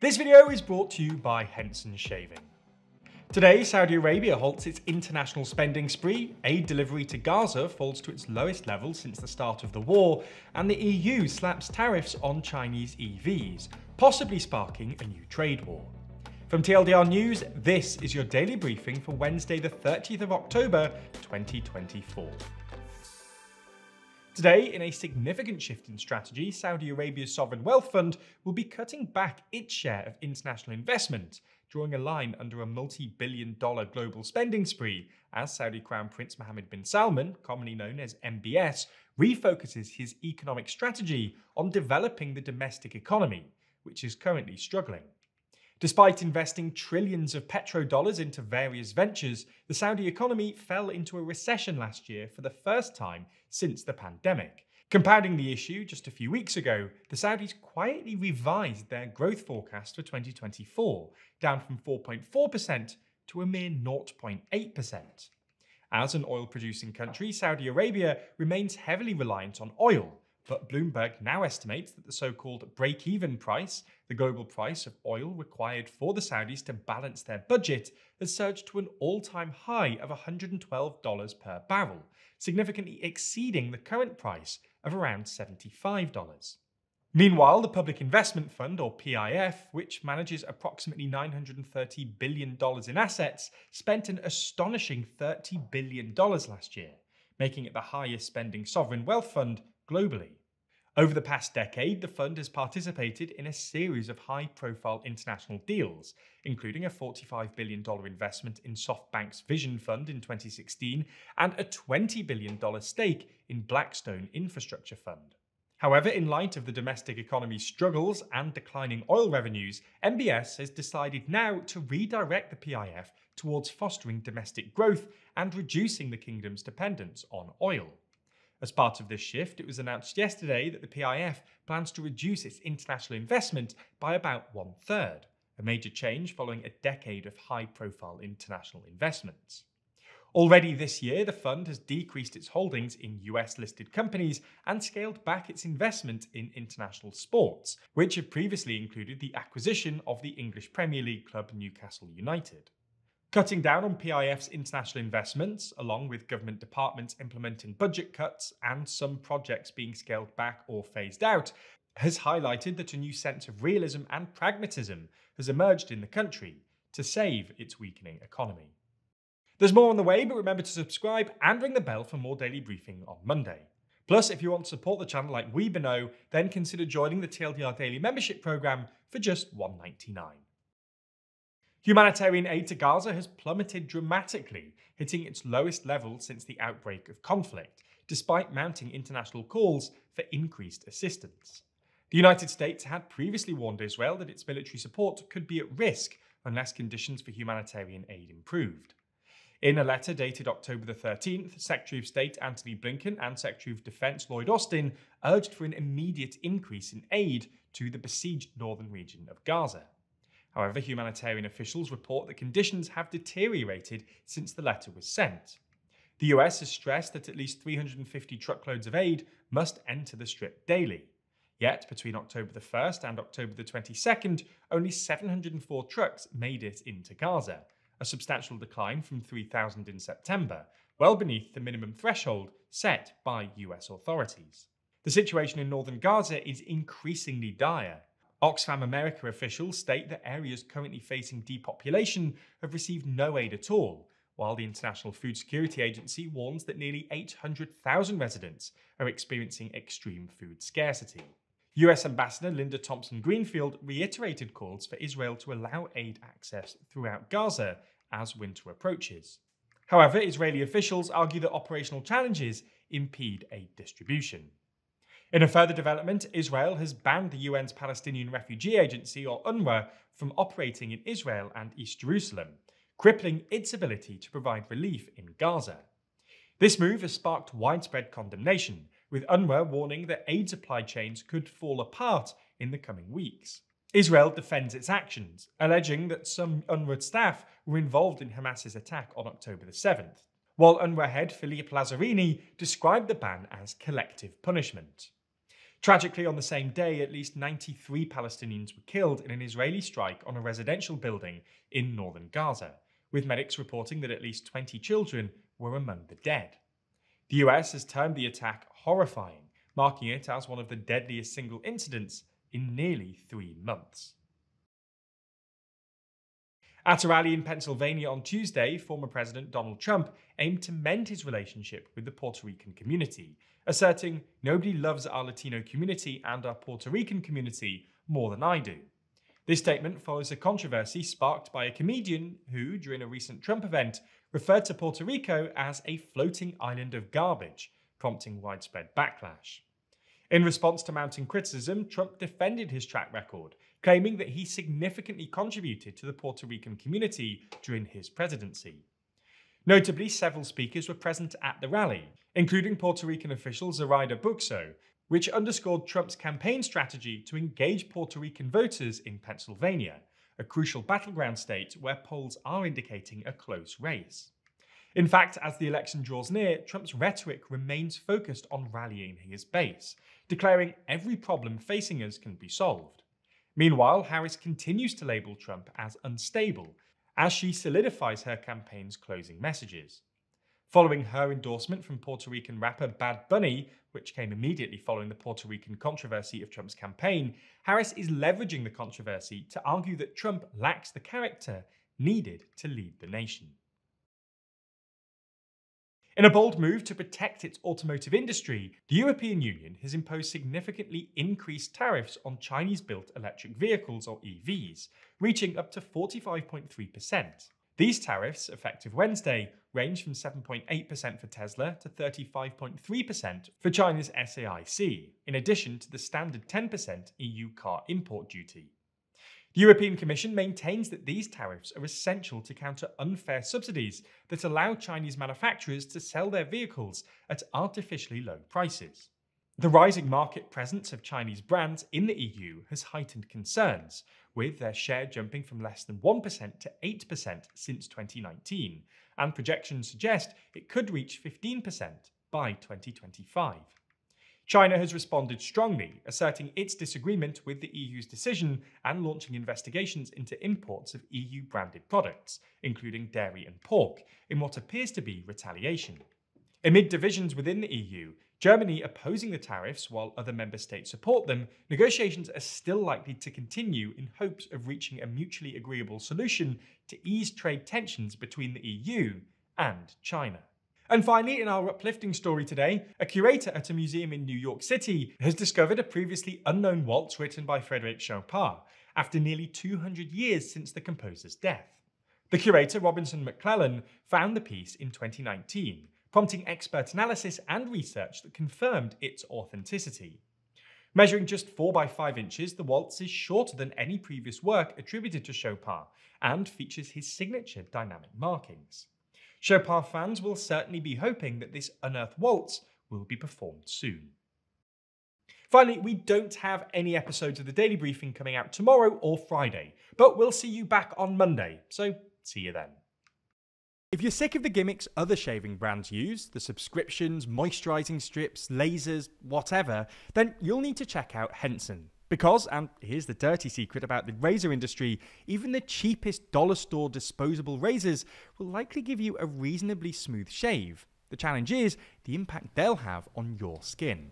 This video is brought to you by Henson Shaving. Today, Saudi Arabia halts its international spending spree, aid delivery to Gaza falls to its lowest level since the start of the war, and the EU slaps tariffs on Chinese EVs, possibly sparking a new trade war. From TLDR News, this is your daily briefing for Wednesday the 30th of October 2024. Today, in a significant shift in strategy, Saudi Arabia's sovereign wealth fund will be cutting back its share of international investment, drawing a line under a multi-billion-dollar global spending spree as Saudi Crown Prince Mohammed bin Salman, commonly known as MBS, refocuses his economic strategy on developing the domestic economy, which is currently struggling. Despite investing trillions of petrodollars into various ventures, the Saudi economy fell into a recession last year for the first time since the pandemic. Compounding the issue, just a few weeks ago, the Saudis quietly revised their growth forecast for 2024, down from 4.4% to a mere 0.8%. As an oil-producing country, Saudi Arabia remains heavily reliant on oil, but Bloomberg now estimates that the so-called break-even price, the global price of oil required for the Saudis to balance their budget, has surged to an all-time high of $112 per barrel, significantly exceeding the current price of around $75. Meanwhile, the Public Investment Fund, or PIF, which manages approximately $930 billion in assets, spent an astonishing $30 billion last year, making it the highest spending sovereign wealth fund globally. Over the past decade, the fund has participated in a series of high-profile international deals, including a $45 billion investment in SoftBank's Vision Fund in 2016 and a $20 billion stake in Blackstone Infrastructure Fund. However, in light of the domestic economy's struggles and declining oil revenues, MBS has decided now to redirect the PIF towards fostering domestic growth and reducing the kingdom's dependence on oil. As part of this shift, it was announced yesterday that the PIF plans to reduce its international investment by about one-third, a major change following a decade of high-profile international investments. Already this year, the fund has decreased its holdings in US-listed companies and scaled back its investment in international sports, which have previously included the acquisition of the English Premier League club Newcastle United. Cutting down on PIF's international investments, along with government departments implementing budget cuts and some projects being scaled back or phased out, has highlighted that a new sense of realism and pragmatism has emerged in the country to save its weakening economy. There's more on the way, but remember to subscribe and ring the bell for more daily briefing on Monday. Plus, if you want to support the channel like we know, then consider joining the TLDR Daily Membership Programme for just $1.99. Humanitarian aid to Gaza has plummeted dramatically, hitting its lowest level since the outbreak of conflict, despite mounting international calls for increased assistance. The United States had previously warned Israel that its military support could be at risk unless conditions for humanitarian aid improved. In a letter dated October the 13th, Secretary of State Antony Blinken and Secretary of Defense Lloyd Austin urged for an immediate increase in aid to the besieged northern region of Gaza. However, humanitarian officials report that conditions have deteriorated since the letter was sent. The US has stressed that at least 350 truckloads of aid must enter the Strip daily. Yet, between October the 1st and October the 22nd, only 704 trucks made it into Gaza, a substantial decline from 3,000 in September, well beneath the minimum threshold set by US authorities. The situation in northern Gaza is increasingly dire. Oxfam America officials state that areas currently facing depopulation have received no aid at all, while the International Food Security Agency warns that nearly 800,000 residents are experiencing extreme food scarcity. US Ambassador Linda Thompson-Greenfield reiterated calls for Israel to allow aid access throughout Gaza as winter approaches. However, Israeli officials argue that operational challenges impede aid distribution. In a further development, Israel has banned the UN's Palestinian Refugee Agency, or UNRWA, from operating in Israel and East Jerusalem, crippling its ability to provide relief in Gaza. This move has sparked widespread condemnation, with UNRWA warning that aid supply chains could fall apart in the coming weeks. Israel defends its actions, alleging that some UNRWA staff were involved in Hamas's attack on October the 7th, while UNRWA head Philippe Lazzarini described the ban as collective punishment. Tragically, on the same day, at least 93 Palestinians were killed in an Israeli strike on a residential building in northern Gaza, with medics reporting that at least 20 children were among the dead. The US has termed the attack horrifying, marking it as one of the deadliest single incidents in nearly 3 months. At a rally in Pennsylvania on Tuesday, former President Donald Trump aimed to mend his relationship with the Puerto Rican community, asserting, "Nobody loves our Latino community and our Puerto Rican community more than I do." This statement follows a controversy sparked by a comedian who, during a recent Trump event, referred to Puerto Rico as a floating island of garbage, prompting widespread backlash. In response to mounting criticism, Trump defended his track record, claiming that he significantly contributed to the Puerto Rican community during his presidency. Notably, several speakers were present at the rally, including Puerto Rican official Zoraida Buxo, which underscored Trump's campaign strategy to engage Puerto Rican voters in Pennsylvania, a crucial battleground state where polls are indicating a close race. In fact, as the election draws near, Trump's rhetoric remains focused on rallying his base, declaring every problem facing us can be solved. Meanwhile, Harris continues to label Trump as unstable, as she solidifies her campaign's closing messages. Following her endorsement from Puerto Rican rapper Bad Bunny, which came immediately following the Puerto Rican controversy of Trump's campaign, Harris is leveraging the controversy to argue that Trump lacks the character needed to lead the nation. In a bold move to protect its automotive industry, the European Union has imposed significantly increased tariffs on Chinese-built electric vehicles, or EVs, reaching up to 45.3%. These tariffs, effective Wednesday, range from 7.8% for Tesla to 35.3% for China's SAIC, in addition to the standard 10% EU car import duty. The European Commission maintains that these tariffs are essential to counter unfair subsidies that allow Chinese manufacturers to sell their vehicles at artificially low prices. The rising market presence of Chinese brands in the EU has heightened concerns, with their share jumping from less than 1% to 8% since 2019, and projections suggest it could reach 15% by 2025. China has responded strongly, asserting its disagreement with the EU's decision and launching investigations into imports of EU-branded products, including dairy and pork, in what appears to be retaliation. Amid divisions within the EU, Germany opposing the tariffs while other member states support them, negotiations are still likely to continue in hopes of reaching a mutually agreeable solution to ease trade tensions between the EU and China. And finally, in our uplifting story today, a curator at a museum in New York City has discovered a previously unknown waltz written by Frédéric Chopin, after nearly 200 years since the composer's death. The curator, Robinson McClellan, found the piece in 2019, prompting expert analysis and research that confirmed its authenticity. Measuring just 4 by 5 inches, the waltz is shorter than any previous work attributed to Chopin and features his signature dynamic markings. Chopin fans will certainly be hoping that this unearthed waltz will be performed soon. Finally, we don't have any episodes of the Daily Briefing coming out tomorrow or Friday, but we'll see you back on Monday, so see you then. If you're sick of the gimmicks other shaving brands use, the subscriptions, moisturising strips, lasers, whatever, then you'll need to check out Henson. Because, and here's the dirty secret about the razor industry, even the cheapest dollar store disposable razors will likely give you a reasonably smooth shave. The challenge is the impact they'll have on your skin.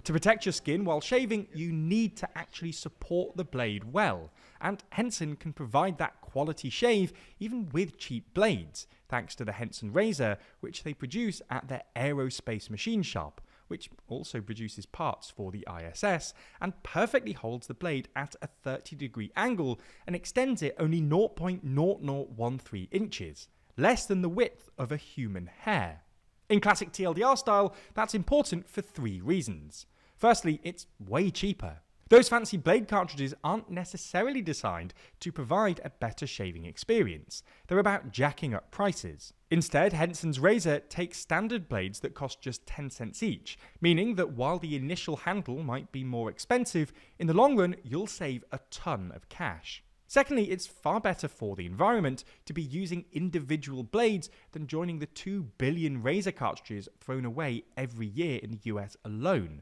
To protect your skin while shaving, you need to actually support the blade well, and Henson can provide that quality shave even with cheap blades, thanks to the Henson razor, which they produce at their aerospace machine shop, which also produces parts for the ISS, and perfectly holds the blade at a 30-degree angle and extends it only 0.0013 inches, less than the width of a human hair. In classic TLDR style, that's important for 3 reasons. Firstly, it's way cheaper. Those fancy blade cartridges aren't necessarily designed to provide a better shaving experience. They're about jacking up prices. Instead, Henson's razor takes standard blades that cost just 10 cents each, meaning that while the initial handle might be more expensive, in the long run, you'll save a ton of cash. Secondly, it's far better for the environment to be using individual blades than joining the 2 billion razor cartridges thrown away every year in the US alone.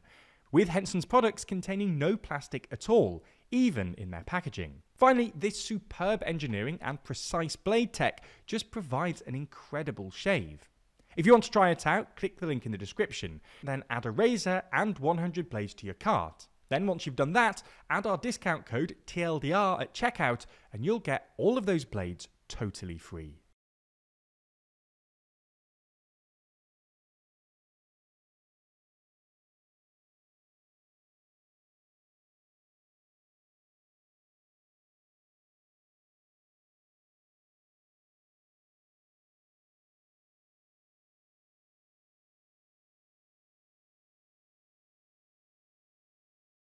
with Henson's products containing no plastic at all, even in their packaging. Finally, this superb engineering and precise blade tech just provides an incredible shave. If you want to try it out, click the link in the description, then add a razor and 100 blades to your cart. Then once you've done that, add our discount code TLDR at checkout and you'll get all of those blades totally free.